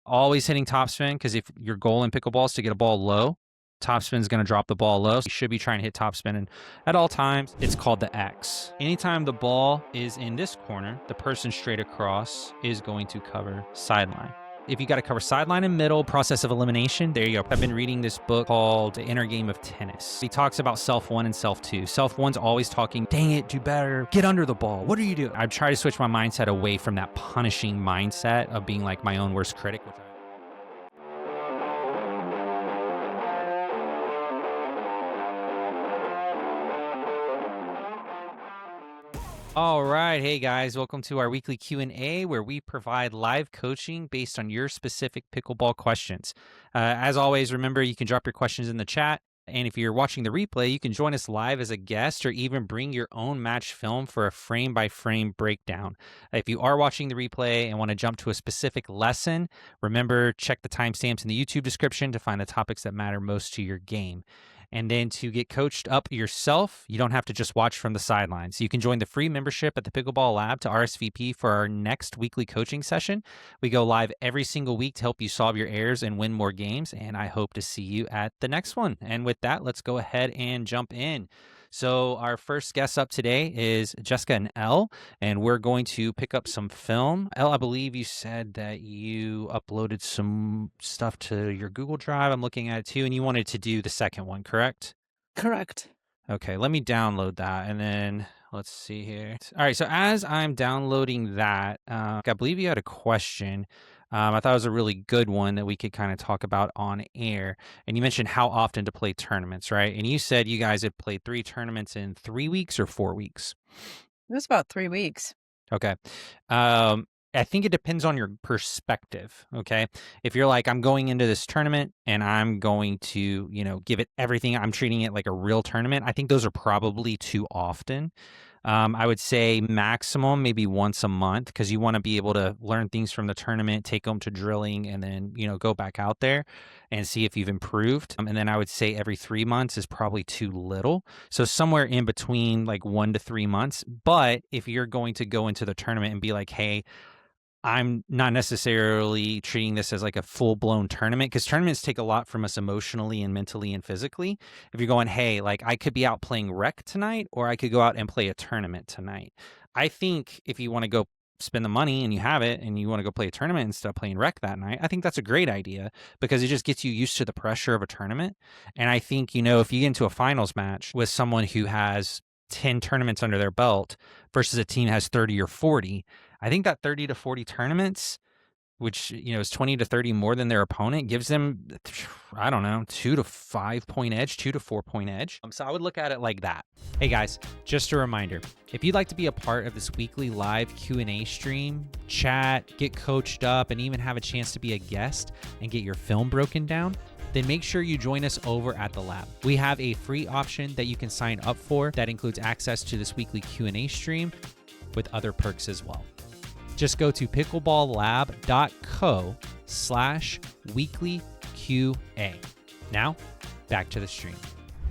Always hitting topspin, because if your goal in pickleball is to get a ball low, topspin is going to drop the ball low. So you should be trying to hit topspin, and at all times, it's called the X. Anytime the ball is in this corner, the person straight across is going to cover sideline. If you got to cover sideline and middle, process of elimination, there you go. I've been reading this book called The Inner Game of Tennis. He talks about self one and self two. Self one's always talking, dang it, do better, get under the ball. What are you doing? I try to switch my mindset away from that punishing mindset of being like my own worst critic, which All right. Hey guys, welcome to our weekly Q&A where we provide live coaching based on your specific pickleball questions. As always, remember you can drop your questions in the chat. And if you're watching the replay, you can join us live as a guest or even bring your own match film for a frame-by-frame breakdown. If you are watching the replay and want to jump to a specific lesson, remember, check the timestamps in the YouTube description to find the topics that matter most to your game. And then to get coached up yourself, you don't have to just watch from the sidelines. You can join the free membership at the Pickleball Lab to RSVP for our next weekly coaching session. We go live every single week to help you solve your errors and win more games, and I hope to see you at the next one. And with that, let's go ahead and jump in. So our first guest up today is Jessica and Elle, and we're going to pick up some film. Elle, I believe you said that you uploaded some stuff to your Google Drive. I'm looking at it too, and you wanted to do the second one, correct? Correct. Okay, let me download that, and then let's see here. All right, so as I'm downloading that, I believe you had a question. I thought it was a really good one that we could kind of talk about on air. And you mentioned how often to play tournaments, right? And you said you guys had played 3 tournaments in 3 weeks or 4 weeks? It was about 3 weeks. Okay. I think it depends on your perspective, okay? If you're like, I'm going into this tournament and I'm going to, give it everything, I'm treating it like a real tournament, I think those are probably too often. I would say maximum maybe once a month, because you want to be able to learn things from the tournament, take them to drilling, and then, go back out there and see if you've improved. And then I would say every 3 months is probably too little. So somewhere in between like 1 to 3 months. But if you're going to go into the tournament and be like, hey, I'm not necessarily treating this as like a full-blown tournament, because tournaments take a lot from us emotionally and mentally and physically. If you're going, hey, like I could be out playing rec tonight, or I could go out and play a tournament tonight. I think if you want to go spend the money and you have it and you want to go play a tournament instead of playing rec that night, I think that's a great idea, because it just gets you used to the pressure of a tournament. And I think, if you get into a finals match with someone who has 10 tournaments under their belt versus a team that has 30 or 40, I think that 30 to 40 tournaments, which, is 20 to 30 more than their opponent, gives them, I don't know, 2 to 5 point edge, 2 to 4 point edge. So I would look at it like that. Hey guys, just a reminder, if you'd like to be a part of this weekly live Q&A stream, chat, get coached up, and even have a chance to be a guest and get your film broken down, then make sure you join us over at the lab. We have a free option that you can sign up for that includes access to this weekly Q&A stream with other perks as well. Just go to pickleball.co/weeklyqa. Now, back to the stream.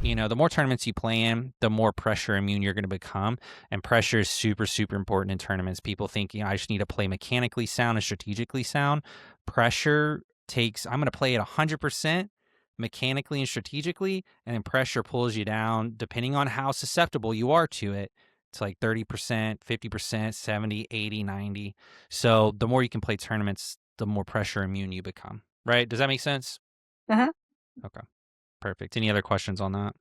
The more tournaments you play in, the more pressure immune you're going to become. And pressure is super, super important in tournaments. People think, I just need to play mechanically sound and strategically sound. Pressure takes, I'm going to play at 100% mechanically and strategically, and then pressure pulls you down depending on how susceptible you are to it. It's like 30%, 50%, 70, 80, 90. So the more you can play tournaments, the more pressure immune you become, right? Does that make sense? Uh-huh. Okay, perfect. Any other questions on that?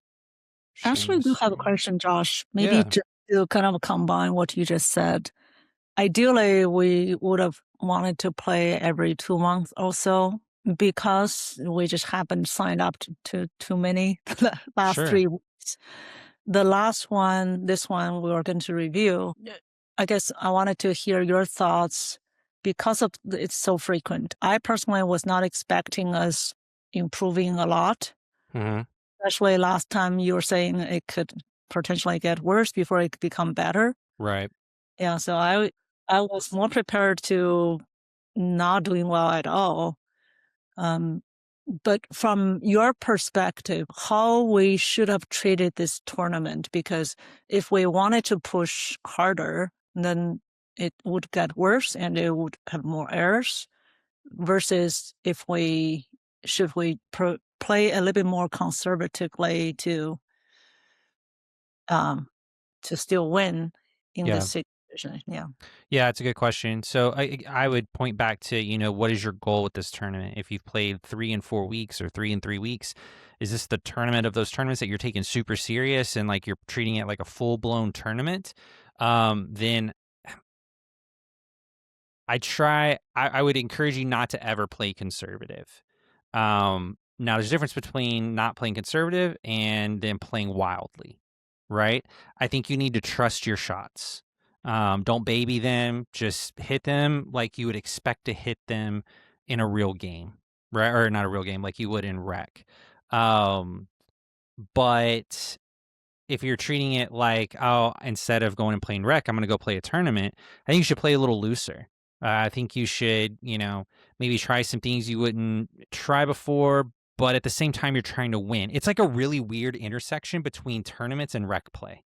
Actually, I do have a question, Josh. Maybe just to kind of combine what you just said. Ideally, we would have wanted to play every 2 months or so, because we just haven't signed up to too many the last 3 weeks. The last one, this one we were going to review, I guess I wanted to hear your thoughts because of it's so frequent. I personally was not expecting us improving a lot. Mm-hmm. Especially last time you were saying it could potentially get worse before it could become better. Right. Yeah, so I was more prepared to not doing well at all. But from your perspective, how we should have treated this tournament, because if we wanted to push harder, then it would get worse and it would have more errors. versus if we should we play a little bit more conservatively um, to still win in Yeah. this situation. Yeah. Yeah, it's a good question. So I would point back to, what is your goal with this tournament? If you've played 3 and 4 weeks or 3 and 3 weeks, is this the tournament of those tournaments that you're taking super serious and like you're treating it like a full blown tournament? Then I would encourage you not to ever play conservative. Now there's a difference between not playing conservative and then playing wildly, right? I think you need to trust your shots. Don't baby them, just hit them like you would expect to hit them in a real game, right? Or not a real game, like you would in rec. But if you're treating it like, oh, instead of going and playing rec, I'm going to go play a tournament, I think you should play a little looser. I think you should, maybe try some things you wouldn't try before, but at the same time, you're trying to win. It's like a really weird intersection between tournaments and rec play,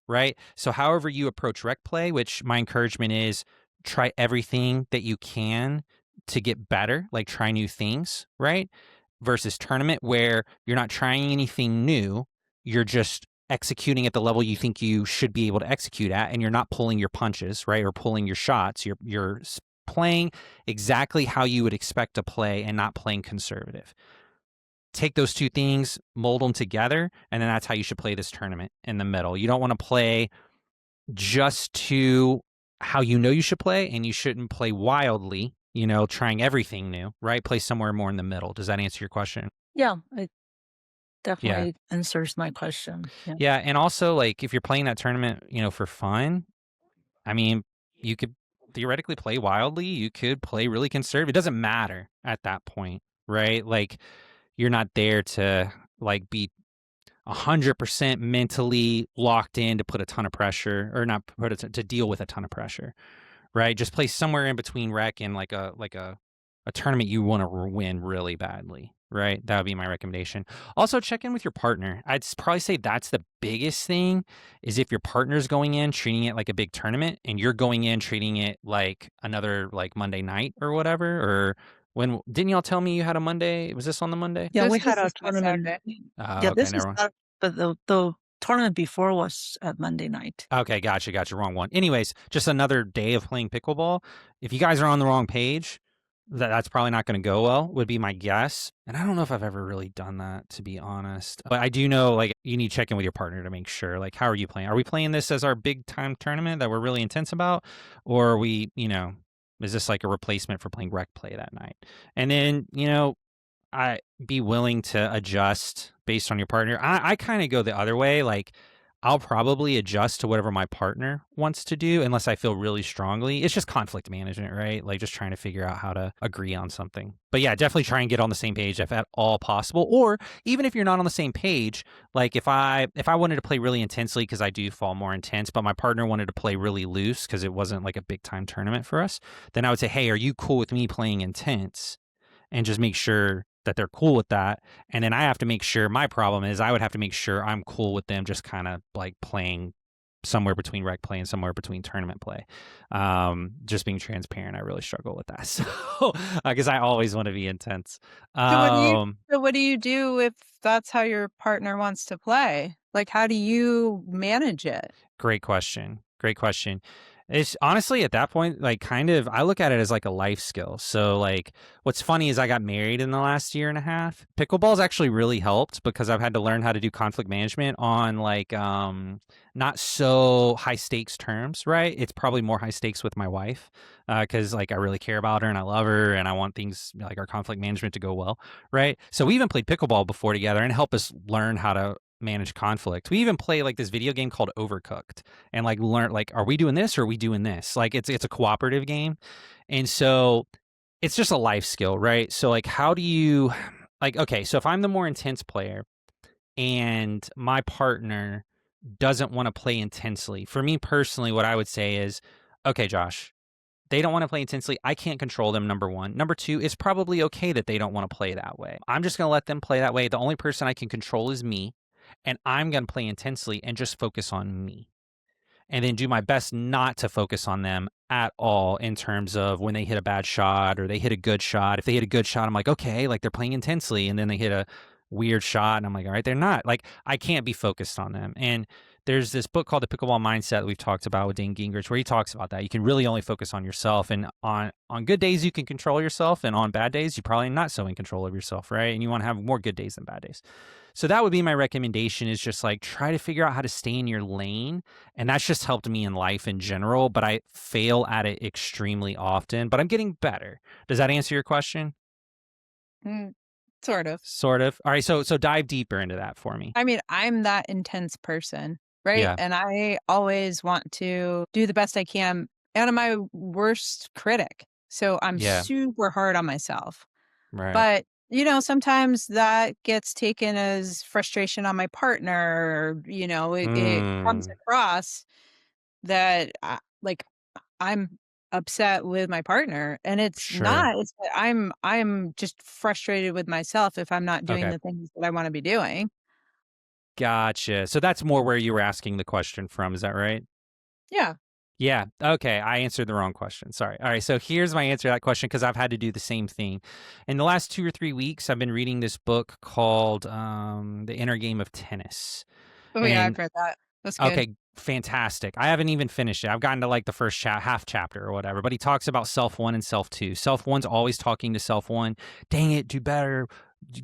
right? So, however you approach rec play, which my encouragement is try everything that you can to get better, like try new things, right? Versus tournament where you're not trying anything new, you're just executing at the level you think you should be able to execute at, and you're not pulling your punches, right? Or pulling your shots. You're playing exactly how you would expect to play and not playing conservative. Take those two things, mold them together, and then that's how you should play this tournament in the middle. You don't want to play just to how you should play, and you shouldn't play wildly, trying everything new, right? Play somewhere more in the middle. Does that answer your question? Yeah. It Yeah. definitely answers my question. Yeah. Yeah. And also, like, if you're playing that tournament, for fun, I mean, you could theoretically play wildly. You could play really conservative. It doesn't matter at that point, right? Like, you're not there to, like, be 100% mentally locked in to put a ton of pressure or not put it to deal with a ton of pressure, right? Just play somewhere in between rec and like a tournament you want to win really badly, right? That would be my recommendation. Also, check in with your partner. I'd probably say that's the biggest thing is if your partner's going in treating it like a big tournament and you're going in treating it like another like Monday night or whatever. Or when didn't y'all tell me you had a Monday? Was this on the Monday? Yeah, we had This a is my tournament. Saturday. Oh, Yeah, okay, this is never mind. not, but the tournament before was at Monday night. Okay, gotcha. Wrong one. Anyways, just another day of playing pickleball. If you guys are on the wrong page, that's probably not going to go well, would be my guess. And I don't know if I've ever really done that, to be honest. But I do know, like, you need to check in with your partner to make sure, like, how are you playing? Are we playing this as our big time tournament that we're really intense about? Or are we, is this like a replacement for playing rec play that night? And then, I be willing to adjust based on your partner. I kind of go the other way. Like, I'll probably adjust to whatever my partner wants to do unless I feel really strongly. It's just conflict management, right? Like just trying to figure out how to agree on something. But yeah, definitely try and get on the same page if at all possible. Or even if you're not on the same page, like if I wanted to play really intensely because I do fall more intense, but my partner wanted to play really loose because it wasn't like a big time tournament for us, then I would say, "Hey, are you cool with me playing intense?" And just make sure that they're cool with that. And then I have to make sure my problem is I would have to make sure I'm cool with them just kind of like playing somewhere between rec play and somewhere between tournament play. Just being transparent, I really struggle with that. So, because I always want to be intense. So what do you Um, so what do you do if that's how your partner wants to play? Like, how do you manage it? Great question. Great question. It's honestly at that point, like kind of, I look at it as like a life skill. So, like, what's funny is I got married in the last year and a half. Pickleball's actually really helped because I've had to learn how to do conflict management on like not so high stakes terms, right? It's probably more high stakes with my wife because like I really care about her and I love her and I want things like our conflict management to go well, right? So we even played pickleball before together and help us learn how to manage conflict. We even play like this video game called Overcooked and like learn like are we doing this or are we doing this? Like it's a cooperative game. And so it's just a life skill, right? So like how do you like okay, so if I'm the more intense player and my partner doesn't want to play intensely. For me personally, what I would say is, okay, Josh, they don't want to play intensely. I can't control them, number one. Number two, it's probably okay that they don't want to play that way. I'm just going to let them play that way. The only person I can control is me, and I'm going to play intensely and just focus on me. and then do my best not to focus on them at all in terms of when they hit a bad shot or they hit a good shot. If they hit a good shot, I'm like, okay, like they're playing intensely. And then they hit a weird shot and I'm like, all right, they're not. Like I can't be focused on them. And there's this book called The Pickleball Mindset that we've talked about with Dane Gingrich where he talks about that. You can really only focus on yourself. And on good days you can control yourself, and on bad days you're probably not so in control of yourself, right? And you want to have more good days than bad days. So that would be my recommendation, is just like try to figure out how to stay in your lane. And that's just helped me in life in general, but I fail at it extremely often, but I'm getting better. Does that answer your question? Sort of. Sort of. All right. So dive deeper into that for me. I mean, I'm that intense person, right? Yeah. And I always want to do the best I can. And I'm my worst critic. So I'm Yeah. super hard on myself. Right. But, sometimes that gets taken as frustration on my partner. It comes across that I'm upset with my partner, and it's Sure. not. It's that I'm just frustrated with myself if I'm not doing Okay. the things that I want to be doing. Gotcha. So that's more where you were asking the question from. Is that right? Yeah. Yeah. Okay. I answered the wrong question. Sorry. All right. So here's my answer to that question, because I've had to do the same thing. In the last 2 or 3 weeks, I've been reading this book called The Inner Game of Tennis. Oh yeah, I've And read that. That's good. okay, fantastic. I haven't even finished it. I've gotten to like the first half chapter or whatever, but he talks about self one and self two. Self one's always talking to self one. Dang it, do better.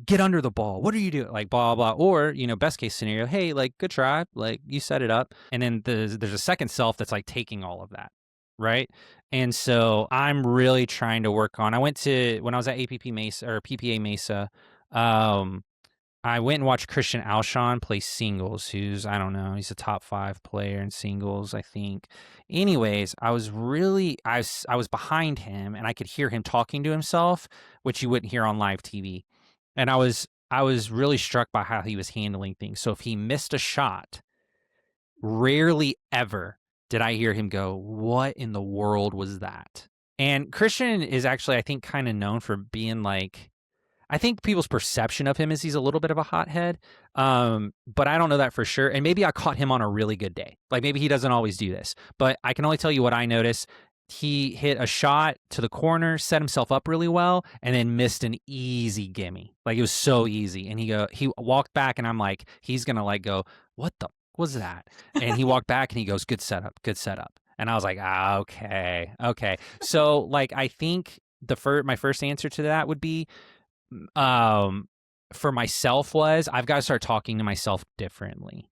Get under the ball. What are you doing? Like blah, blah. Or, best case scenario, hey, like good try. Like you set it up. And then there's a second self that's like taking all of that. Right. And so I'm really trying to work on, when I was at APP Mesa or PPA Mesa, I went and watched Christian Alshon play singles, who's, I don't know, he's a top 5 player in singles, I think. Anyways, I was behind him and I could hear him talking to himself, which you wouldn't hear on live TV. And I was really struck by how he was handling things. So if he missed a shot, rarely ever did I hear him go, "What in the world was that?" And Christian is actually, I think, kind of known for being like, I think people's perception of him is he's a little bit of a hothead, but I don't know that for sure. And maybe I caught him on a really good day. Like maybe he doesn't always do this, but I can only tell you what I noticed. He hit a shot to the corner, set himself up really well, and then missed an easy gimme. Like it was so easy. And he walked back, and I'm like, he's gonna like go, what the was that? And he walked back and he goes, good setup, good setup. And I was like, okay. So like I think my first answer to that would be, for myself was I've got to start talking to myself differently.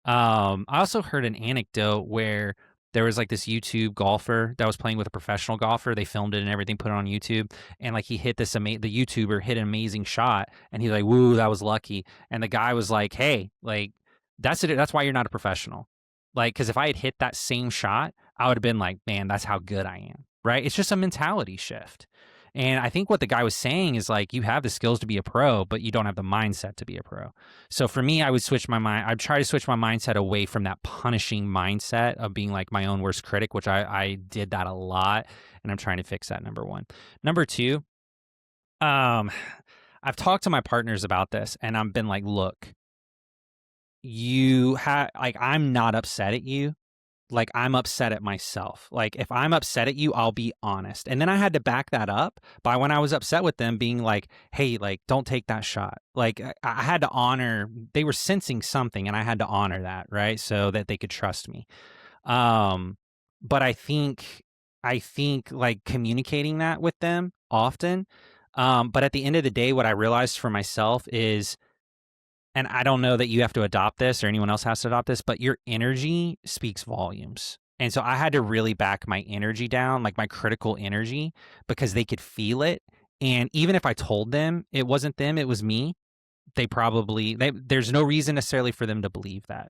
I also heard an anecdote where there was like this YouTube golfer that was playing with a professional golfer. They filmed it and everything, put it on YouTube, and like he hit the YouTuber hit an amazing shot, and he's like, "Woo, that was lucky." And the guy was like, "Hey, like that's it. That's why you're not a professional. Like, because if I had hit that same shot, I would have been like, man, that's how good I am." Right? It's just a mentality shift. And I think what the guy was saying is like, you have the skills to be a pro, but you don't have the mindset to be a pro. So for me, I would switch my mind. I'd try to switch my mindset away from that punishing mindset of being like my own worst critic, which I did that a lot. And I'm trying to fix that, number one. Number two, I've talked to my partners about this, and I've been like, look, I'm not upset at you. Like I'm upset at myself. Like if I'm upset at you, I'll be honest. And then I had to back that up by when I was upset with them being like, hey, like don't take that shot. Like I had to honor, they were sensing something and I had to honor that, right? So that they could trust me. But I think like communicating that with them often. But at the end of the day, what I realized for myself is, and I don't know that you have to adopt this or anyone else has to adopt this, but your energy speaks volumes. And so I had to really back my energy down, like my critical energy, because they could feel it. And even if I told them it wasn't them, it was me, there's no reason necessarily for them to believe that.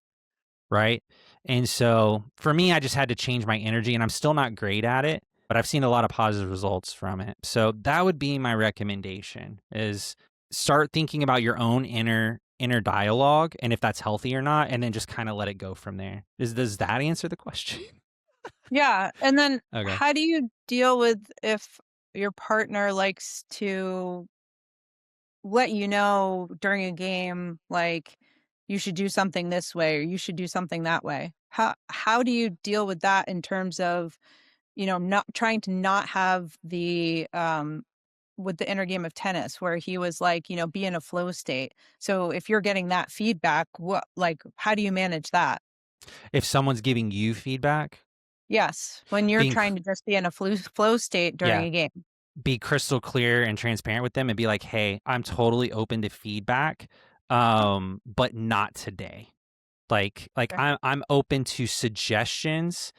Right. And so for me, I just had to change my energy, and I'm still not great at it, but I've seen a lot of positive results from it. So that would be my recommendation, is start thinking about your own inner dialogue and if that's healthy or not, and then just kind of let it go from there. Does that answer the question? Yeah. And then Okay. how do you deal with if your partner likes to let you know during a game, like, you should do something this way or you should do something that way. How do you deal with that in terms of, not trying to not have the with the inner game of tennis where he was like, be in a flow state. So if you're getting that feedback, how do you manage that? If someone's giving you feedback, Yes, when you're being trying to just be in a flow state during yeah, a game. be crystal clear and transparent with them and be like, "Hey, I'm totally open to feedback, but not today." Like Okay. I'm open to suggestions.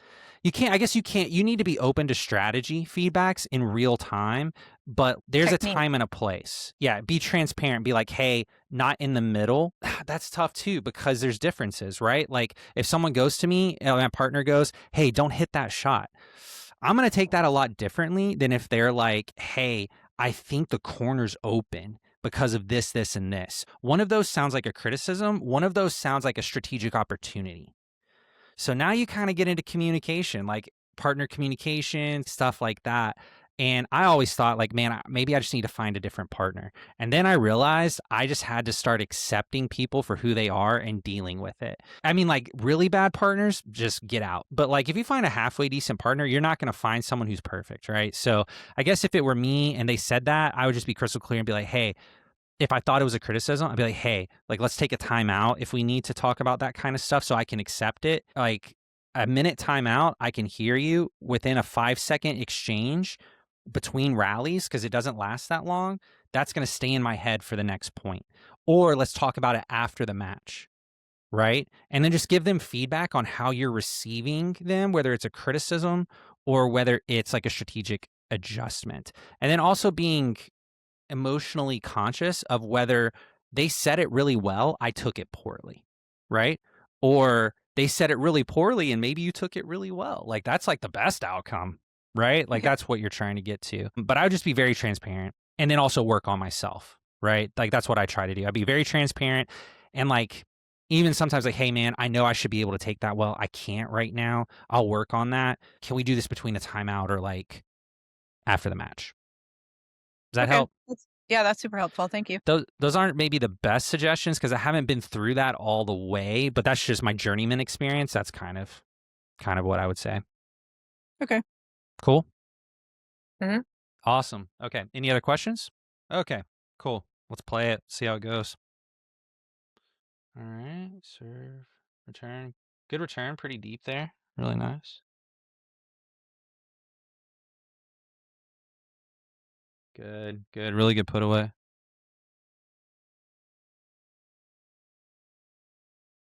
You can't I guess you can't you need to be open to strategy feedbacks in real time, but there's a Technique. time and a place. Yeah, be transparent, be like, "Hey, not in the middle." That's tough too because there's differences, right? Like if someone goes to me, my partner goes, "Hey, don't hit that shot." I'm going to take that a lot differently than if they're like, "Hey, I think the corner's open because of this, this, and this." One of those sounds like a criticism. One of those sounds like a strategic opportunity. So now you kind of get into communication, like partner communication, stuff like that. And I always thought, like, man, maybe I just need to find a different partner. And then I realized I just had to start accepting people for who they are and dealing with it. I mean, like, really bad partners, just get out. But, like, if you find a halfway decent partner, you're not going to find someone who's perfect, right? So I guess if it were me and they said that, I would just be crystal clear and be like, hey, if I thought it was a criticism, I'd be like, hey, like, let's take a time out if we need to talk about that kind of stuff so I can accept it. Like, a minute timeout, I can hear you within a 5-second exchange between rallies because it doesn't last that long. That's going to stay in my head for the next point. Or let's talk about it after the match, right? And then just give them feedback on how you're receiving them, whether it's a criticism or whether it's like a strategic adjustment. And then also being emotionally conscious of whether they said it really well, I took it poorly, right? Or they said it really poorly and maybe you took it really well. Like that's like the best outcome, right? Like Okay. that's what you're trying to get to. But I would just be very transparent and then also work on myself, right? Like that's what I try to do. I'd be very transparent and like even sometimes like, hey man, I know I should be able to take that well. I can't right now. I'll work on that. Can we do this between a timeout or like after the match? Does that Okay. help? Yeah, that's super helpful. Thank you. Those aren't maybe the best suggestions because I haven't been through that all the way, but that's just my journeyman experience. That's kind of what I would say. Okay. Cool. Mhm. Awesome. Okay. Any other questions? Okay. Cool. Let's play it. See how it goes. All right. Serve. Return. Good return. Pretty deep there. Really nice. Good. Good. Really good put away.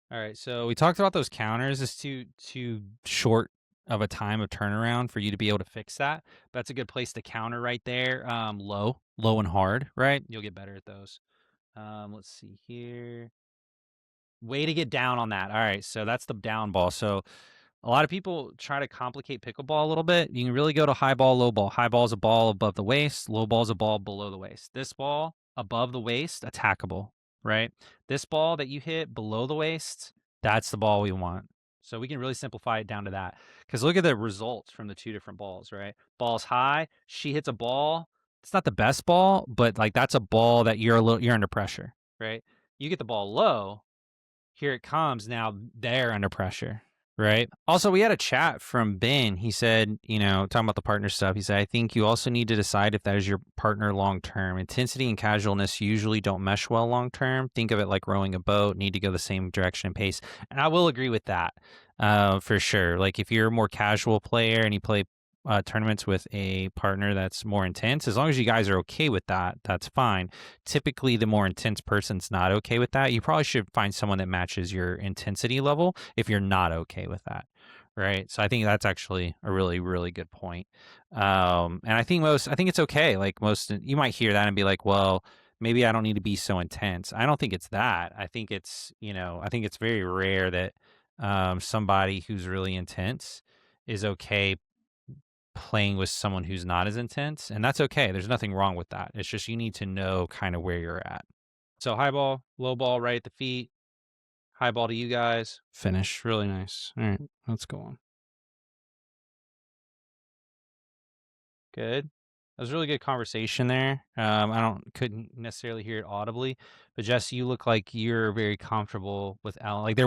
All right, so we talked about those counters. It's too short of a time of turnaround for you to be able to fix that. That's a good place to counter right there. Low and hard, right? You'll get better at those. Let's see here. Way to get down on that. All right, so that's the down ball. So a lot of people try to complicate pickleball a little bit. You can really go to high ball, low ball. High ball is a ball above the waist. Low ball is a ball below the waist. This ball above the waist, attackable, right? This ball that you hit below the waist, that's the ball we want. So we can really simplify it down to that. Because look at the results from the two different balls, right? Ball's high. She hits a ball. It's not the best ball, but like that's a ball that you're under pressure, right? You get the ball low, here it comes. Now they're under pressure, right? Also, we had a chat from Ben. He said, talking about the partner stuff, he said, I think you also need to decide if that is your partner long term. Intensity and casualness usually don't mesh well long term. Think of it like rowing a boat, need to go the same direction and pace. And I will agree with that for sure. Like if you're a more casual player and you play tournaments with a partner that's more intense, as long as you guys are okay with that, that's fine. Typically, the more intense person's not okay with that. You probably should find someone that matches your intensity level if you're not okay with that. Right. So I think that's actually a really, really good point. And I think it's okay. Like you might hear that and be like, well, maybe I don't need to be so intense. I don't think it's that. I think it's very rare that somebody who's really intense is okay playing with someone who's not as intense, and that's okay. There's nothing wrong with that. It's just you need to know kind of where you're at. So high ball, low ball right at the feet, high ball to you guys. Finish. Really nice. All right, let's go on. Good. That was a really good conversation there. Couldn't necessarily hear it audibly, but Jess, you look like you're very comfortable with Alan. Like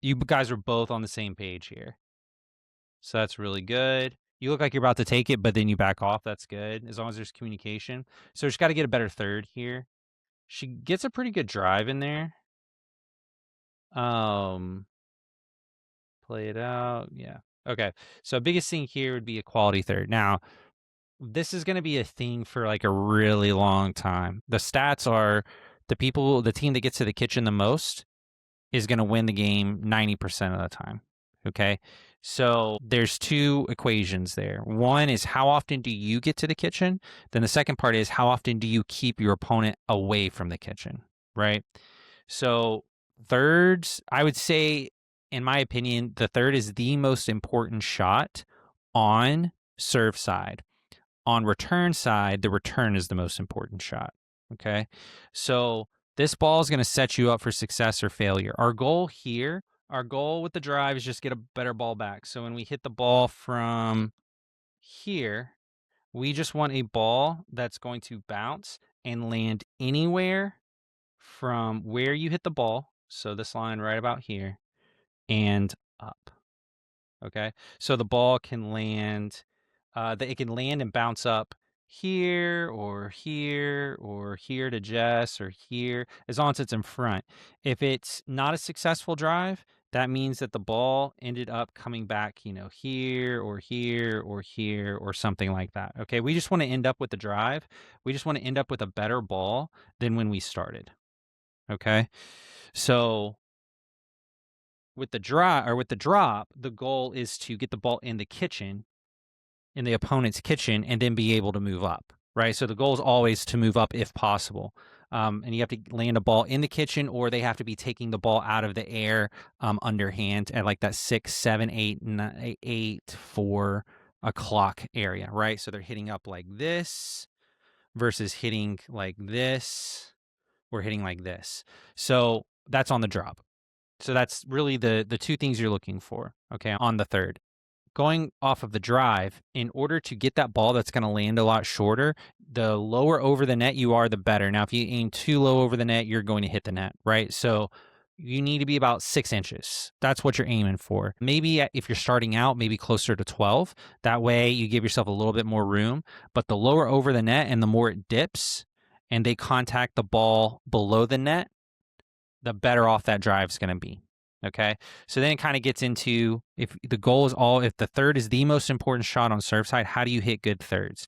you guys were both on the same page here. So that's really good. You look like you're about to take it, but then you back off. That's good, as long as there's communication. So she's got to get a better third here. She gets a pretty good drive in there. Play it out. Yeah. Okay. So biggest thing here would be a quality third. Now, this is going to be a thing for like a really long time. The stats are the team that gets to the kitchen the most is going to win the game 90% of the time. Okay. So there's two equations there. One is how often do you get to the kitchen? Then the second part is how often do you keep your opponent away from the kitchen? Right. So thirds, I would say, in my opinion, the third is the most important shot on serve side. On return side, the return is the most important shot. Okay. So this ball is going to set you up for success or failure. Our goal with the drive is just get a better ball back. So when we hit the ball from here, we just want a ball that's going to bounce and land anywhere from where you hit the ball. So this line right about here and up. Okay. So the ball can land, it can land and bounce up here or here or here to Jess or here, as long as it's in front. If it's not a successful drive, that means that the ball ended up coming back, here or here or here or something like that. Okay. We just want to end up with the drive. We just want to end up with a better ball than when we started. Okay. So with the drop, the goal is to get the ball in the opponent's kitchen, and then be able to move up, right? So the goal is always to move up if possible. And you have to land a ball in the kitchen, or they have to be taking the ball out of the air underhand at like that 6, 7, 8, 9, 8, 4 o'clock area, right? So they're hitting up like this versus hitting like this. We're hitting like this. So that's on the drop. So that's really the two things you're looking for, okay, on the third. Going off of the drive, in order to get that ball that's going to land a lot shorter, the lower over the net you are, the better. Now, if you aim too low over the net, you're going to hit the net, right? So you need to be about 6 inches. That's what you're aiming for. Maybe if you're starting out, maybe closer to 12. That way you give yourself a little bit more room. But the lower over the net and the more it dips and they contact the ball below the net, the better off that drive's going to be. Okay. So then it kind of gets into if the third is the most important shot on serve side, how do you hit good thirds?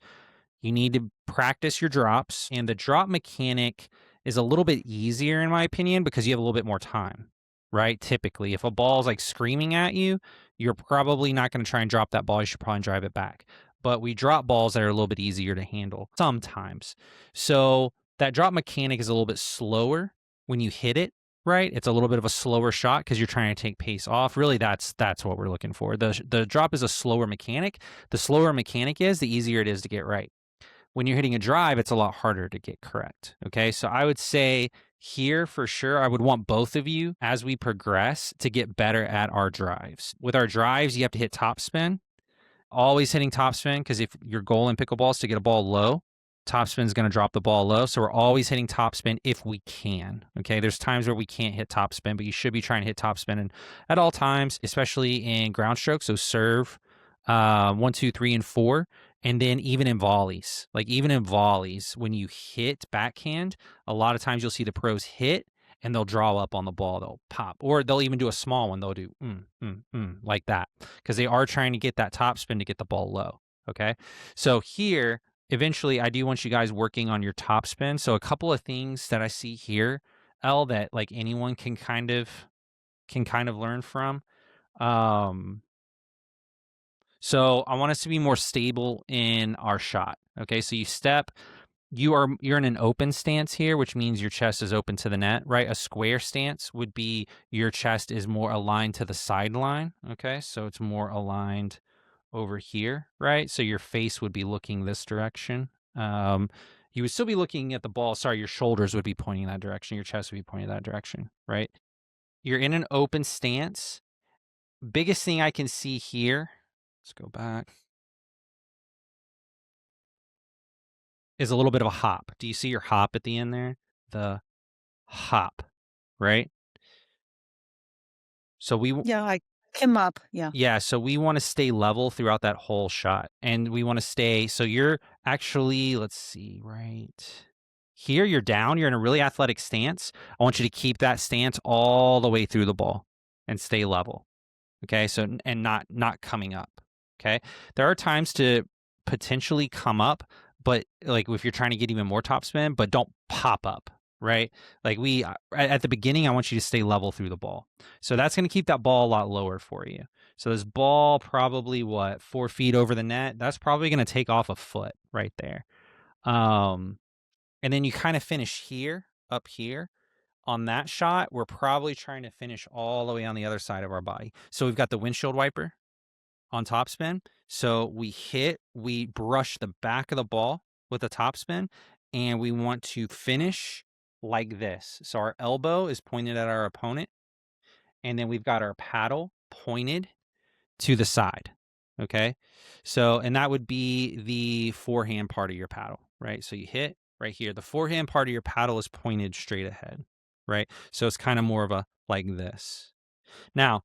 You need to practice your drops, and the drop mechanic is a little bit easier in my opinion because you have a little bit more time, right? Typically, if a ball is like screaming at you, you're probably not going to try and drop that ball. You should probably drive it back. But we drop balls that are a little bit easier to handle sometimes. So that drop mechanic is a little bit slower when you hit it. Right, it's a little bit of a slower shot because you're trying to take pace off. Really, that's what we're looking for. The drop is a slower mechanic. The slower mechanic is, the easier it is to get right. When you're hitting a drive, it's a lot harder to get correct. Okay, so I would say here for sure, I would want both of you as we progress to get better at our drives. With our drives, you have to hit topspin. Always hitting topspin, because if your goal in pickleball is to get a ball low, topspin is going to drop the ball low. So we're always hitting topspin if we can. Okay. There's times where we can't hit topspin, but you should be trying to hit topspin at all times, especially in ground strokes. So serve 1, 2, 3, and 4. And then even in volleys, when you hit backhand, a lot of times you'll see the pros hit and they'll draw up on the ball. They'll pop, or they'll even do a small one. They'll do like that because they are trying to get that topspin to get the ball low. Okay. So here, eventually, I do want you guys working on your topspin. So a couple of things that I see here, that like anyone can kind of learn from. So I want us to be more stable in our shot. Okay, so you're in an open stance here, which means your chest is open to the net, right? A square stance would be your chest is more aligned to the sideline. Okay, so it's more aligned over here, right? So your face would be looking this direction. You would still be looking at the ball. Sorry, your shoulders would be pointing that direction. Your chest would be pointing that direction, right? You're in an open stance. Biggest thing I can see here, let's go back. is a little bit of a hop. Do you see your hop at the end there? The hop, right? So Yeah, I came up. Yeah. yeah, so we want to stay level throughout that whole shot. And we want to stay, so you're actually, let's see, right here, you're down, you're in a really athletic stance. I want you to keep that stance all the way through the ball and stay level. Okay, so, and not coming up. Okay, there are times to potentially come up, but like if you're trying to get even more topspin, but don't pop up, right? Like at the beginning, I want you to stay level through the ball. So that's going to keep that ball a lot lower for you. So this ball probably 4 feet over the net. That's probably going to take off a foot right there. And then you kind of finish here, up here. On that shot, we're probably trying to finish all the way on the other side of our body. So we've got the windshield wiper on topspin. So we brush the back of the ball with the topspin, and we want to finish like this. So our elbow is pointed at our opponent, and then we've got our paddle pointed to the side. Okay. So, and that would be the forehand part of your paddle, right? So you hit right here. The forehand part of your paddle is pointed straight ahead, right? So it's kind of more of a like this. Now,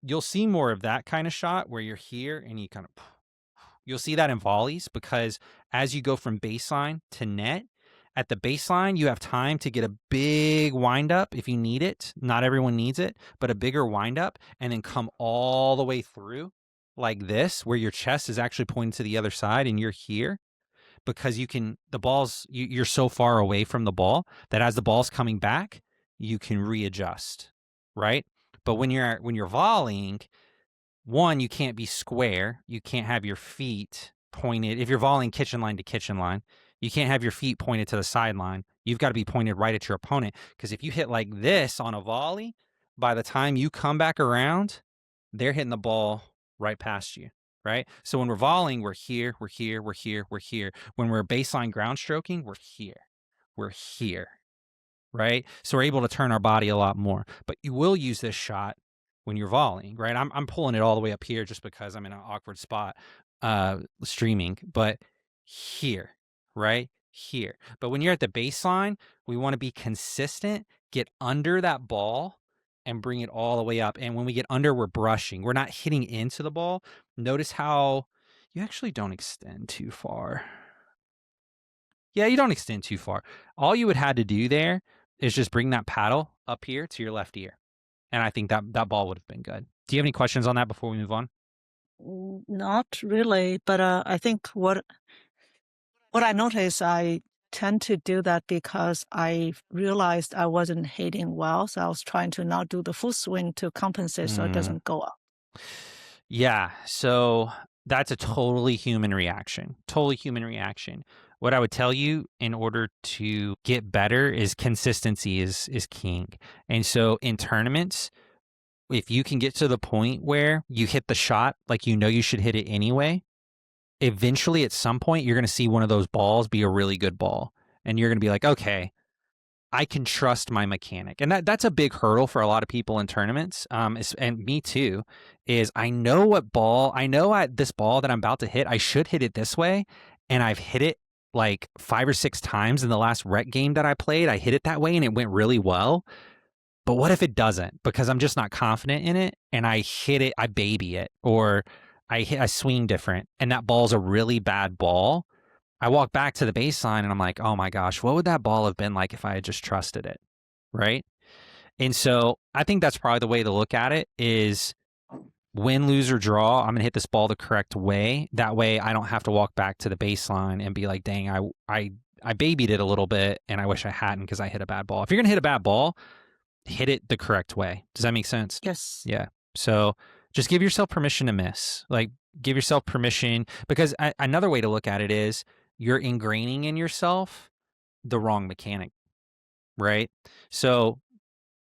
you'll see more of that kind of shot where you're here and you kind of, you'll see that in volleys, because as you go from baseline to net, at the baseline, you have time to get a big windup if you need it. Not everyone needs it, but a bigger windup, and then come all the way through like this, where your chest is actually pointing to the other side and you're here, because you're so far away from the ball that as the ball's coming back, you can readjust, right? But when you're volleying, one, you can't be square. You can't have your feet pointed. If you're volleying kitchen line to kitchen line, you can't have your feet pointed to the sideline. You've got to be pointed right at your opponent. Because if you hit like this on a volley, by the time you come back around, they're hitting the ball right past you, right? So when we're volleying, we're here, we're here, we're here, we're here. When we're baseline ground stroking, we're here, we're here, right? So we're able to turn our body a lot more. But you will use this shot when you're volleying, right? I'm pulling it all the way up here just because I'm in an awkward spot streaming, but here, right? Here. But when you're at the baseline, we want to be consistent, get under that ball and bring it all the way up. And when we get under, we're brushing. We're not hitting into the ball. Notice how you actually don't extend too far. Yeah, you don't extend too far. All you would have to do there is just bring that paddle up here to your left ear. And I think that ball would have been good. Do you have any questions on that before we move on? Not really, but I think what I noticed, I tend to do that because I realized I wasn't hitting well, so I was trying to not do the full swing to compensate so it doesn't go up. Yeah, so that's a totally human reaction. Totally human reaction. What I would tell you in order to get better is consistency is king. And so in tournaments, if you can get to the point where you hit the shot like you know you should hit it anyway, eventually at some point you're going to see one of those balls be a really good ball. And you're going to be like, okay, I can trust my mechanic. And that's a big hurdle for a lot of people in tournaments. And me too, is I know this ball that I'm about to hit, I should hit it this way. And I've hit it like 5 or 6 times in the last rec game that I played. I hit it that way and it went really well. But what if it doesn't? Because I'm just not confident in it and I hit it, I baby it, or I swing different and that ball's a really bad ball. I walk back to the baseline and I'm like, oh my gosh, what would that ball have been like if I had just trusted it? Right. And so I think that's probably the way to look at it is win, lose, or draw. I'm going to hit this ball the correct way. That way I don't have to walk back to the baseline and be like, dang, I babied it a little bit and I wish I hadn't because I hit a bad ball. If you're going to hit a bad ball, hit it the correct way. Does that make sense? Yes. Yeah. So just give yourself permission to miss. Like give yourself permission, because another way to look at it is you're ingraining in yourself the wrong mechanic, right? So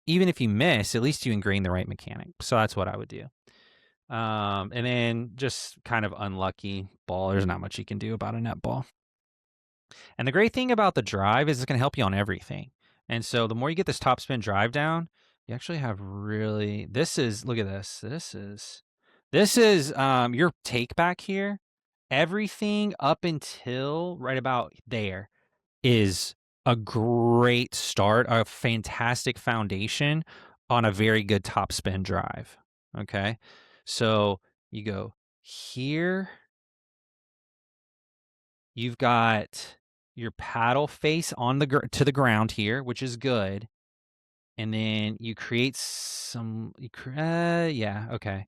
even if you miss, at least you ingrain the right mechanic. So that's what I would do. And then just kind of unlucky ball. There's not much you can do about a net ball. And the great thing about the drive is it's going to help you on everything. And so the more you get this topspin drive down, you actually have really, look at this. This is your take back here everything up until right about there is a great start, a fantastic foundation on a very good topspin drive. Okay, so you go here. You've got your paddle face on the to the ground here, which is good. And then you create some. Yeah, okay.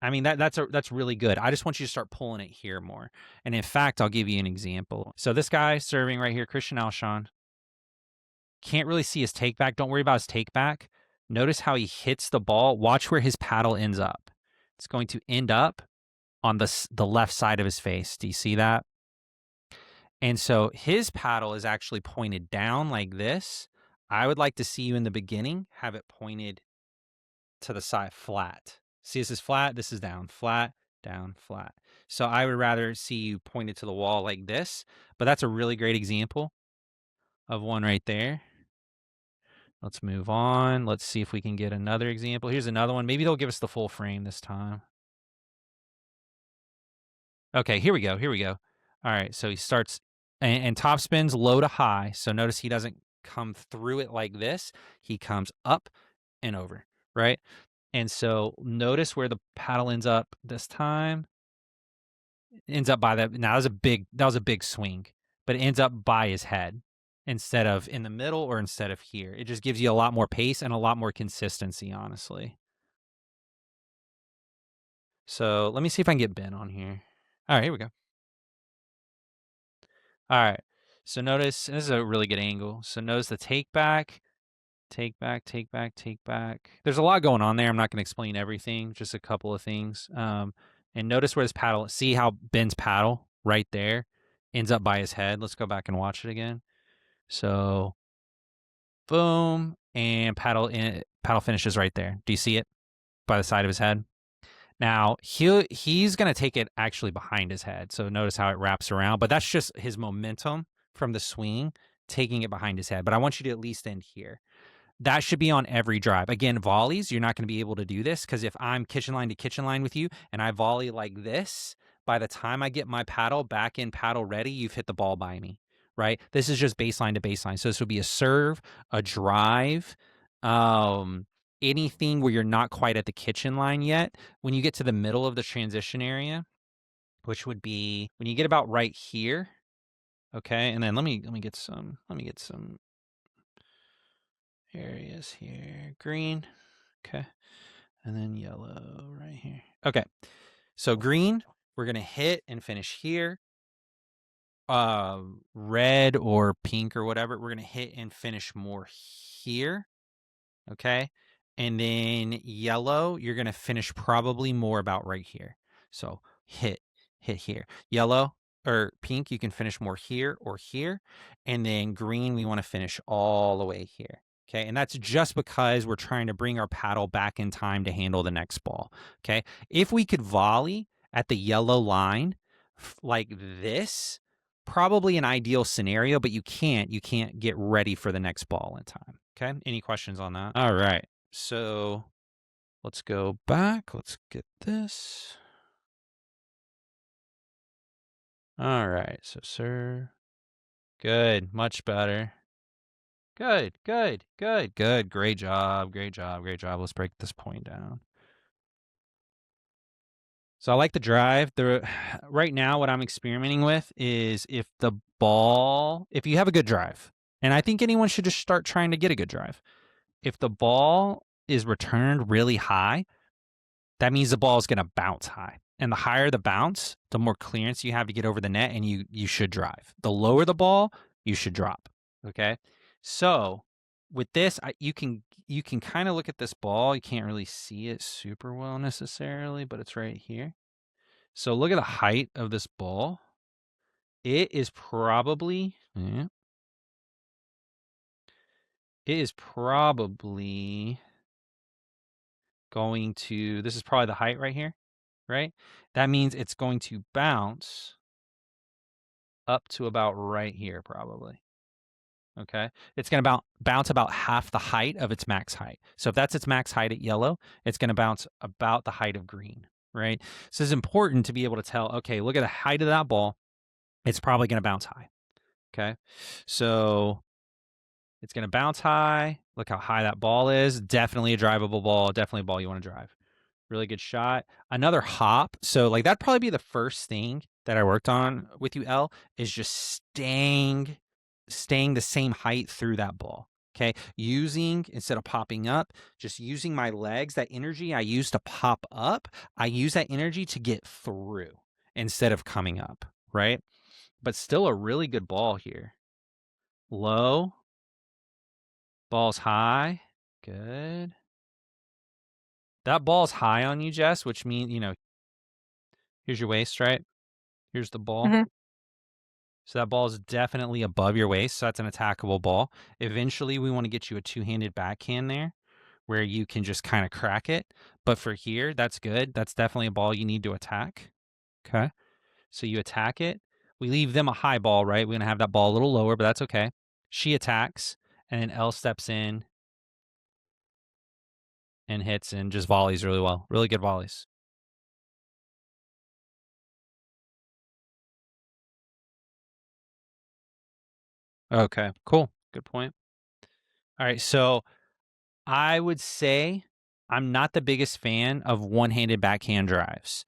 I mean that's really good. I just want you to start pulling it here more. And in fact, I'll give you an example. So this guy serving right here, Christian Alshon, can't really see his take back. Don't worry about his take back. Notice how he hits the ball. Watch where his paddle ends up. It's going to end up on the left side of his face. Do you see that? And so his paddle is actually pointed down like this. I would like to see you in the beginning have it pointed to the side flat. See, this is flat, this is down, flat, down, flat. So I would rather see you pointed to the wall like this, but that's a really great example of one right there. Let's move on. Let's see if we can get another example. Here's another one. Maybe they'll give us the full frame this time. Okay, here we go. Here we go. All right, so he starts, and top spins low to high. So notice he doesn't come through it like this. He comes up and over, right? And so notice where the paddle ends up this time. It ends up by that. Now that was a big swing, but it ends up by his head instead of in the middle or instead of here. It just gives you a lot more pace and a lot more consistency, honestly. So let me see if I can get Ben on here. All right, here we go. All right. So notice, this is a really good angle. So notice the take back, take back, take back, take back. There's a lot going on there. I'm not going to explain everything, just a couple of things. And notice where his paddle, see how Ben's paddle right there ends up by his head. Let's go back and watch it again. So boom, and paddle finishes right there. Do you see it by the side of his head? Now he's going to take it actually behind his head. So notice how it wraps around, but that's just his momentum from the swing taking it behind his head. But I want you to at least end here. That should be on every drive. Again, volleys, you're not going to be able to do this because if I'm kitchen line to kitchen line with you and I volley like this, by the time I get my paddle back in paddle ready, you've hit the ball by me, right? This is just baseline to baseline. So this would be a serve, a drive, anything where you're not quite at the kitchen line yet. When you get to the middle of the transition area, which would be when you get about right here, okay? And then let me get some areas here. Green, okay, and then yellow right here. Okay, so green, we're gonna hit and finish here. Red or pink or whatever, we're gonna hit and finish more here. Okay, and then yellow, you're gonna finish probably more about right here. So hit here. Yellow or pink, you can finish more here or here. And then green, we want to finish all the way here. Okay, and that's just because we're trying to bring our paddle back in time to handle the next ball. Okay, if we could volley at the yellow line like this, probably an ideal scenario, but you can't get ready for the next ball in time. Okay, any questions on that? All right, so let's go back. Let's get this. All right, so serve. Good, much better. Good. Great job. Let's break this point down. So I like the drive. Right now, what I'm experimenting with is if you have a good drive, and I think anyone should just start trying to get a good drive. If the ball is returned really high, that means the ball is going to bounce high. And the higher the bounce, the more clearance you have to get over the net, and you should drive. The lower the ball, you should drop. Okay? So with this, you can kind of look at this ball. You can't really see it super well necessarily, but it's right here. So look at the height of this ball. It is probably going to, this is probably the height right here, right? That means it's going to bounce up to about right here probably. Okay, it's going to bounce about half the height of its max height. So if that's its max height at yellow, it's going to bounce about the height of green. right? So it's important to be able to tell, okay, look at the height of that ball. It's probably going to bounce high. Okay. So it's going to bounce high. Look how high that ball is. Definitely a drivable ball. Definitely a ball you want to drive. Really good shot. Another hop. So like that'd probably be the first thing that I worked on with you, L, is just staying the same height through that ball. Okay. Using, instead of popping up, just using my legs, that energy I use to pop up, I use that energy to get through instead of coming up. Right. But still a really good ball here. Low. Ball's high. Good. That ball's high on you, Jess, which means, here's your waist, right? Here's the ball. Mhm. So that ball is definitely above your waist. So that's an attackable ball. Eventually, we want to get you a two-handed backhand there where you can just kind of crack it. But for here, that's good. That's definitely a ball you need to attack. Okay. So you attack it. We leave them a high ball, right? We're going to have that ball a little lower, but that's okay. She attacks, and then L steps in and hits and just volleys really well. Really good volleys. Okay, cool. Good point. All right, so I would say I'm not the biggest fan of one-handed backhand drives.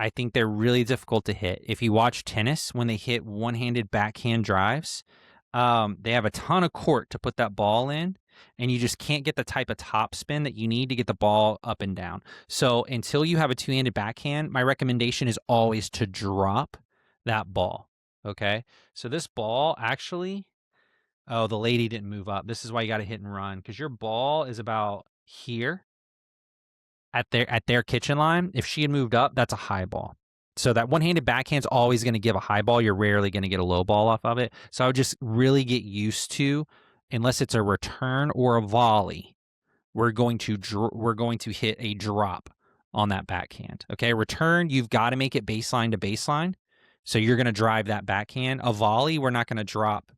I think they're really difficult to hit. If you watch tennis, when they hit one-handed backhand drives, they have a ton of court to put that ball in, and you just can't get the type of topspin that you need to get the ball up and down. So until you have a two-handed backhand, my recommendation is always to drop that ball. Okay, so this ball actually. Oh, the lady didn't move up. This is why you got to hit and run, because your ball is about here at their kitchen line. If she had moved up, that's a high ball. So that one-handed backhand's always going to give a high ball. You're rarely going to get a low ball off of it. So I would just really get used to, unless it's a return or a volley, we're going to hit a drop on that backhand. Okay, return, you've got to make it baseline to baseline. So you're going to drive that backhand. A volley, we're not going to drop.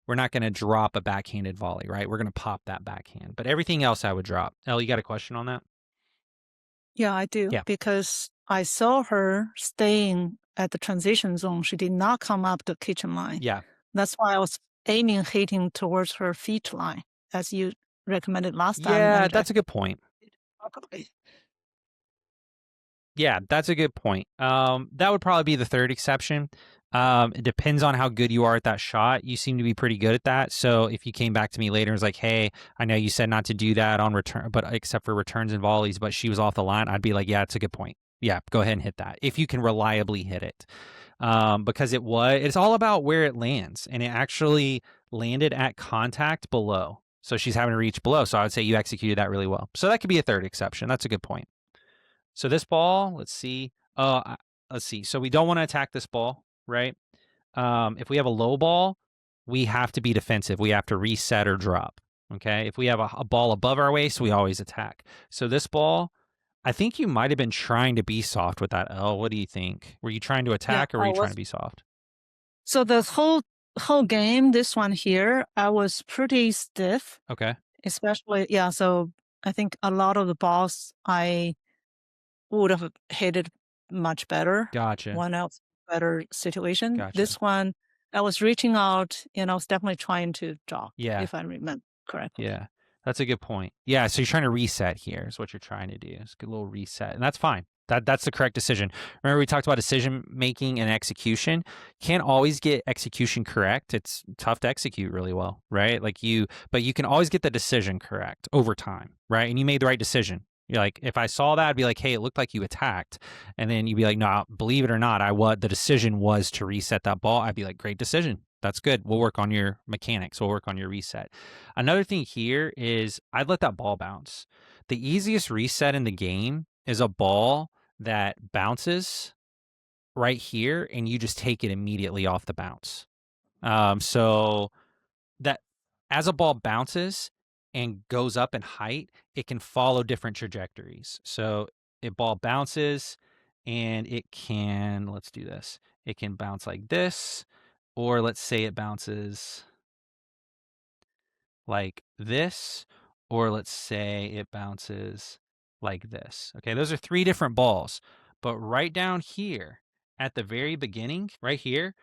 We're not going to drop a backhanded volley, right? We're going to pop that backhand. But everything else I would drop. Elle, you got a question on that? Yeah, I do. Yeah. Because I saw her staying at the transition zone. She did not come up the kitchen line. Yeah. That's why I was aiming, hitting towards her feet line, as you recommended last time. Yeah, that's a good point. Properly. Yeah, that's a good point. That would probably be the third exception. It depends on how good you are at that shot. You seem to be pretty good at that. So if you came back to me later and was like, "Hey, I know you said not to do that on return, but except for returns and volleys, but she was off the line," I'd be like, "Yeah, it's a good point. Yeah, go ahead and hit that if you can reliably hit it." Because it's all about where it lands, and it actually landed at contact below. So she's having to reach below. So I would say you executed that really well. So that could be a third exception. That's a good point. So this ball, let's see. Let's see. So we don't want to attack this ball, right? If we have a low ball, we have to be defensive. We have to reset or drop. Okay. If we have a ball above our waist, we always attack. So this ball, I think you might have been trying to be soft with that, L. What do you think? Were you trying to attack, or were you trying to be soft? So the whole game, this one here, I was pretty stiff. Okay. Especially, yeah. So I think a lot of the balls I would have hit it much better. Gotcha. One else better situation. Gotcha. This one, I was reaching out, I was definitely trying to drop. Yeah. If I remember correctly. Yeah. That's a good point. Yeah, so you're trying to reset here is what you're trying to do. It's a good little reset. And that's fine. That's the correct decision. Remember, we talked about decision making and execution. Can't always get execution correct. It's tough to execute really well, right? But you can always get the decision correct over time, right? And you made the right decision. You're like, if I saw that, I'd be like, hey, it looked like you attacked. And then you'd be like, no, believe it or not, the decision was to reset that ball. I'd be like, great decision. That's good. We'll work on your mechanics. We'll work on your reset. Another thing here is I'd let that ball bounce. The easiest reset in the game is a ball that bounces right here and you just take it immediately off the bounce. So that as a ball bounces and goes up in height, it can follow different trajectories. So a ball bounces and let's do this. It can bounce like this, or let's say it bounces like this, or let's say it bounces like this. Okay, those are three different balls. But right down here at the very beginning, right here,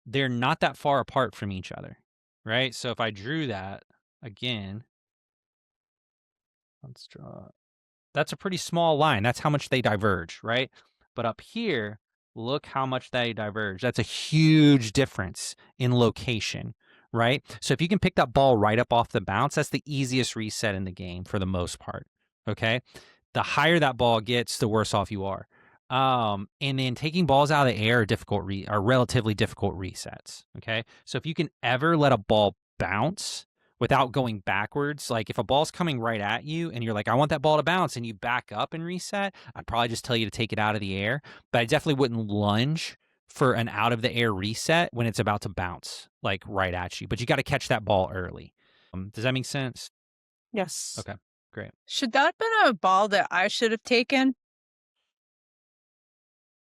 they're not that far apart from each other, right? So if I drew that again, let's draw. That's a pretty small line. That's how much they diverge, right? But up here, look how much they diverge. That's a huge difference in location, right? So if you can pick that ball right up off the bounce, that's the easiest reset in the game for the most part, okay? The higher that ball gets, the worse off you are. And then taking balls out of the air are relatively difficult resets, okay? So if you can ever let a ball bounce without going backwards, like if a ball's coming right at you and you're like, I want that ball to bounce, and you back up and reset, I'd probably just tell you to take it out of the air. But I definitely wouldn't lunge for an out of the air reset when it's about to bounce like right at you. But you got to catch that ball early. Does that make sense? Yes. Okay, great. Should that have been a ball that I should have taken?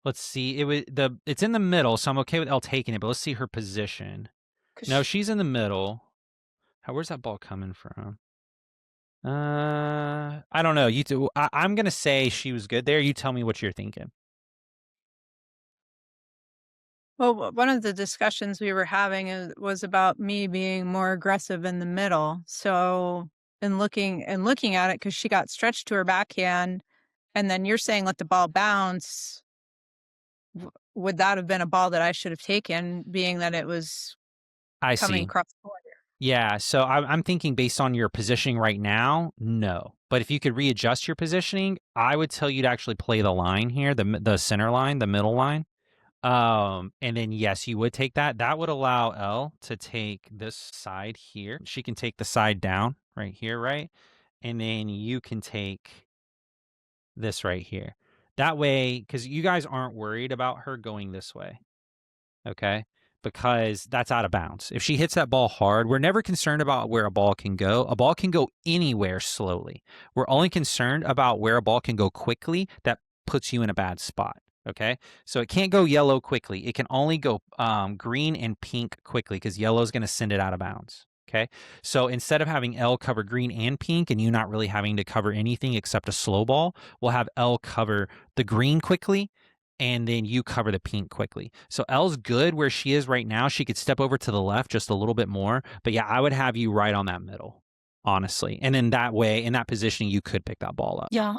Let's see. It's in the middle, so I'm okay with Elle taking it, but let's see her position. No, she's in the middle. Where's that ball coming from? I don't know. You two, I'm gonna say she was good there. You tell me what you're thinking. Well, one of the discussions we were having was about me being more aggressive in the middle. So, in looking at it, because she got stretched to her backhand, and then you're saying let the ball bounce. Would that have been a ball that I should have taken, being that it was coming across the court? Yeah, so I'm thinking based on your positioning right now, no. But if you could readjust your positioning, I would tell you to actually play the line here, the center line, the middle line. And then yes, you would take that. That would allow Elle to take this side here. She can take the side down right here, right? And then you can take this right here. That way, because you guys aren't worried about her going this way, okay? Because that's out of bounds. If she hits that ball hard, we're never concerned about where a ball can go. A ball can go anywhere slowly. We're only concerned about where a ball can go quickly that puts you in a bad spot. Okay, so it can't go yellow quickly. It can only go green and pink quickly because yellow is going to send it out of bounds. Okay, so instead of having Elle cover green and pink and you not really having to cover anything except a slow ball, we'll have Elle cover the green quickly and then you cover the pink quickly. So Elle's good where she is right now. She could step over to the left just a little bit more. But yeah, I would have you right on that middle, honestly. And then that way, in that positioning, you could pick that ball up. Yeah,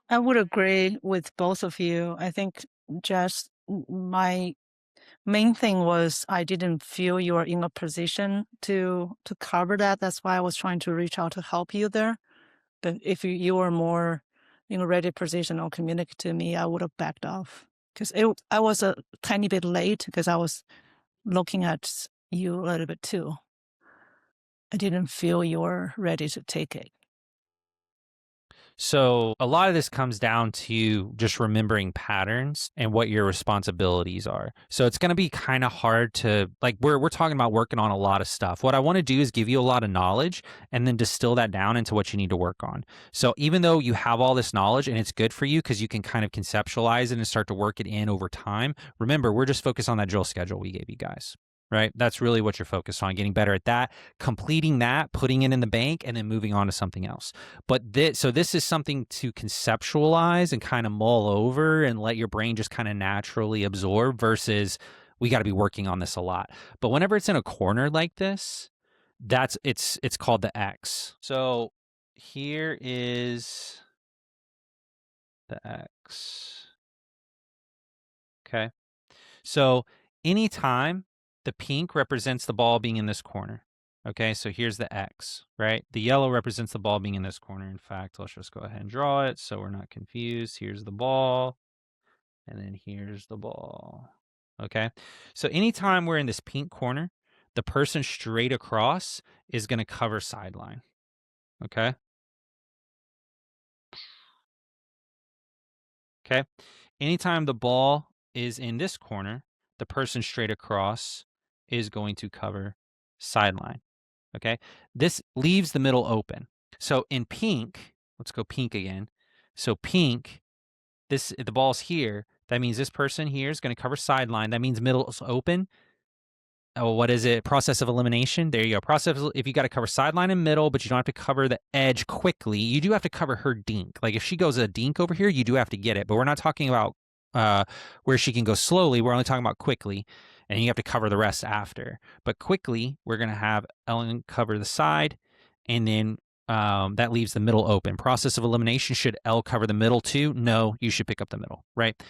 I would agree with both of you. I think just my main thing was I didn't feel you were in a position to cover that. That's why I was trying to reach out to help you there. But if you were more in a ready position or communicate to me, I would have backed off. Because I was a tiny bit late because I was looking at you a little bit too. I didn't feel you were ready to take it. So a lot of this comes down to just remembering patterns and what your responsibilities are. So it's going to be kind of hard to, like, we're talking about working on a lot of stuff. What I want to do is give you a lot of knowledge and then distill that down into what you need to work on. So even though you have all this knowledge and it's good for you because you can kind of conceptualize it and start to work it in over time, remember, we're just focused on that drill schedule we gave you guys. Right? That's really what you're focused on, getting better at that, completing that, putting it in the bank, and then moving on to something else. But this is something to conceptualize and kind of mull over and let your brain just kind of naturally absorb versus we got to be working on this a lot. But whenever it's in a corner like this, it's called the X. So here is the X. Okay. So anytime the pink represents the ball being in this corner. Okay, so here's the X, right? The yellow represents the ball being in this corner. In fact, let's just go ahead and draw it so we're not confused. Here's the ball, and then here's the ball. Okay, so anytime we're in this pink corner, the person straight across is going to cover sideline. Okay. Okay, anytime the ball is in this corner, the person straight across is going to cover sideline. Okay, this leaves the middle open. So in pink, let's go pink again. So pink, the ball's here. That means this person here is going to cover sideline. That means middle is open. Oh, what is it? Process of elimination. There you go. If you got to cover sideline and middle, but you don't have to cover the edge quickly, you do have to cover her dink. Like if she goes a dink over here, you do have to get it. But we're not talking about where she can go slowly. We're only talking about quickly, and you have to cover the rest after. But quickly, we're going to have Ellen cover the side, and then that leaves the middle open. Process of elimination, should L cover the middle too? No, you should pick up the middle, right?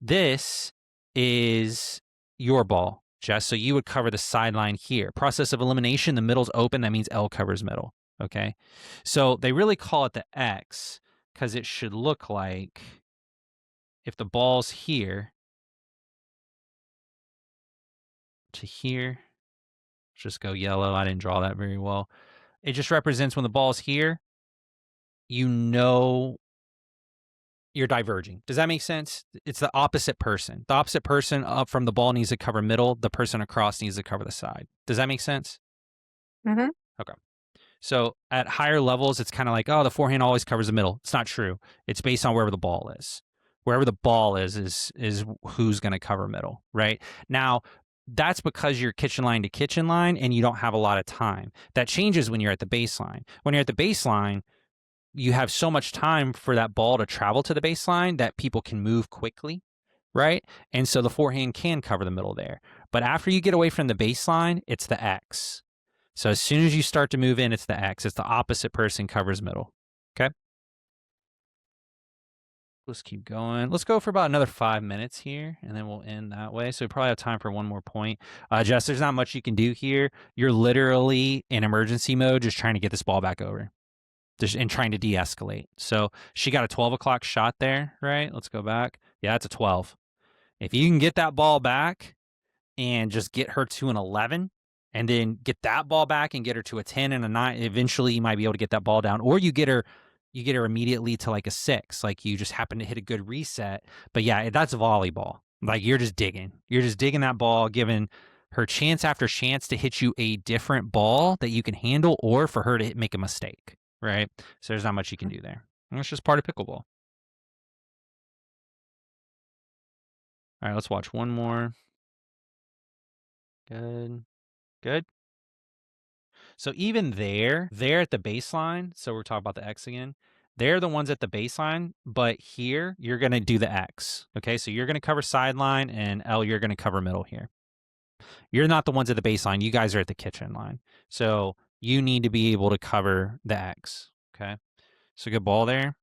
This is your ball, Jess. So you would cover the sideline here. Process of elimination, the middle's open. That means L covers middle, okay? So they really call it the X because it should look like if the ball's here to here, just go yellow. I didn't draw that very well. It just represents when the ball's here, you know you're diverging. Does that make sense? It's the opposite person. The opposite person up from the ball needs to cover middle. The person across needs to cover the side. Does that make sense? Mm-hmm. Okay. So at higher levels, it's kind of like, oh, the forehand always covers the middle. It's not true. It's based on wherever the ball is. Wherever the ball is who's going to cover middle, right? Now, that's because you're kitchen line to kitchen line and you don't have a lot of time. That changes when you're at the baseline. When you're at the baseline, you have so much time for that ball to travel to the baseline that people can move quickly, right? And so the forehand can cover the middle there. But after you get away from the baseline, it's the X. So as soon as you start to move in, it's the X. It's the opposite person covers middle. Okay? Let's keep going. Let's go for about another 5 minutes here, and then we'll end that way. So we probably have time for one more point. Jess, there's not much you can do here. You're literally in emergency mode, just trying to get this ball back over. And trying to de-escalate. So she got a 12 o'clock shot there, right? Let's go back. Yeah, that's a 12. If you can get that ball back and just get her to an 11 and then get that ball back and get her to a 10 and a 9, eventually you might be able to get that ball down. Or you get her immediately to like a 6. Like you just happen to hit a good reset. But yeah, that's volleyball. Like you're just digging. You're just digging that ball, giving her chance after chance to hit you a different ball that you can handle or for her to make a mistake. Right? So there's not much you can do there. And that's just part of pickleball. All right, let's watch one more. Good. Good. So even they're at the baseline. So we're talking about the X again. They're the ones at the baseline, but here you're going to do the X. Okay, so you're going to cover sideline, and L, you're going to cover middle here. You're not the ones at the baseline. You guys are at the kitchen line. So you need to be able to cover the X. Okay. So good ball there.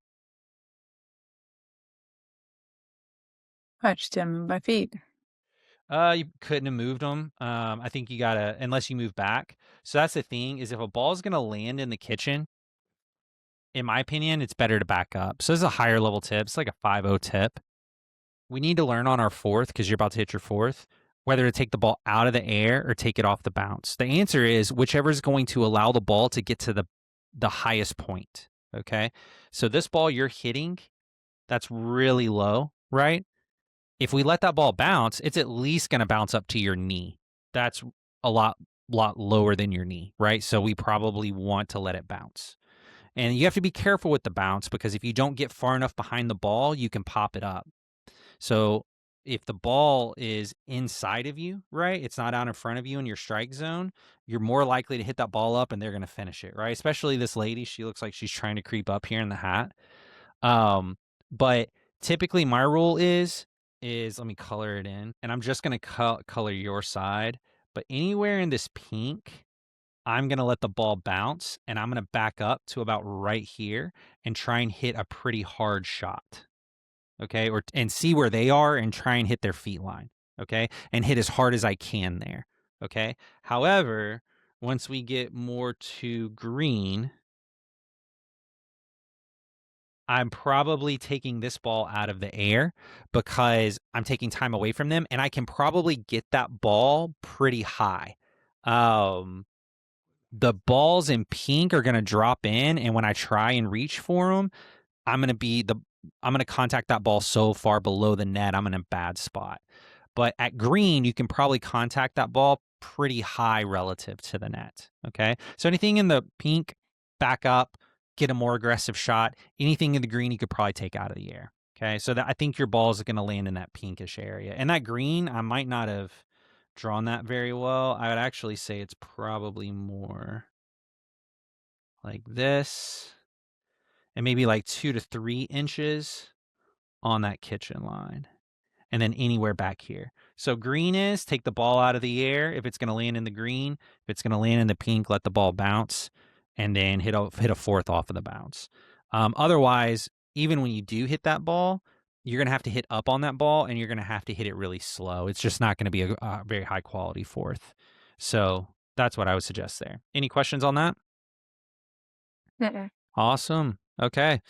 I just didn't move my feet. You couldn't have moved them. I think you gotta, unless you move back. So that's the thing, is if a ball is gonna land in the kitchen, in my opinion, it's better to back up. So this is a higher level tip. It's like a 5-0 tip. We need to learn on our fourth, because you're about to hit your fourth, whether to take the ball out of the air or take it off the bounce. The answer is whichever is going to allow the ball to get to the highest point. Okay. So this ball you're hitting, that's really low, right? If we let that ball bounce, it's at least going to bounce up to your knee. That's a lot lower than your knee, right? So we probably want to let it bounce. And you have to be careful with the bounce, because if you don't get far enough behind the ball, you can pop it up. So if the ball is inside of you, right, it's not out in front of you in your strike zone, you're more likely to hit that ball up and they're going to finish it, right? Especially this lady, she looks like she's trying to creep up here in the hat. But typically my rule is let me color it in, and I'm just going to color your side, but anywhere in this pink, I'm going to let the ball bounce, and I'm going to back up to about right here and try and hit a pretty hard shot. Okay. And see where they are and try and hit their feet line. Okay. And hit as hard as I can there. Okay. However, once we get more to green, I'm probably taking this ball out of the air because I'm taking time away from them, and I can probably get that ball pretty high. The balls in pink are going to drop in, and when I try and reach for them, I'm going to contact that ball so far below the net, I'm in a bad spot. But at green, you can probably contact that ball pretty high relative to the net. Okay. So anything in the pink, back up, get a more aggressive shot. Anything in the green, you could probably take out of the air. Okay. So I think your ball is going to land in that pinkish area. And that green, I might not have drawn that very well. I would actually say it's probably more like this, and maybe like 2 to 3 inches on that kitchen line. and then anywhere back here. So green is take the ball out of the air if it's going to land in the green. If it's going to land in the pink, let the ball bounce, and then hit a fourth off of the bounce. Otherwise, even when you do hit that ball, you're going to have to hit up on that ball, and you're going to have to hit it really slow. It's just not going to be a very high quality fourth. So that's what I would suggest there. Any questions on that? Awesome. Okay.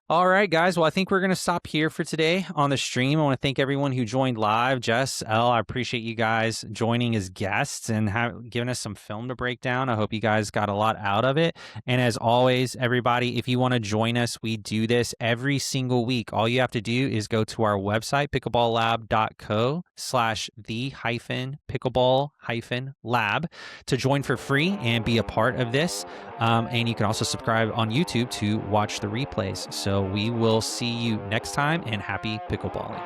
All right, guys. Well, I think we're going to stop here for today on the stream. I want to thank everyone who joined live. Jess, Elle, I appreciate you guys joining as guests and giving us some film to break down. I hope you guys got a lot out of it. And as always, everybody, if you want to join us, we do this every single week. All you have to do is go to our website, pickleball.co/the-pickleball-lab to join for free and be a part of this. And you can also subscribe on YouTube to watch the replays. So we will see you next time, and happy pickleballing.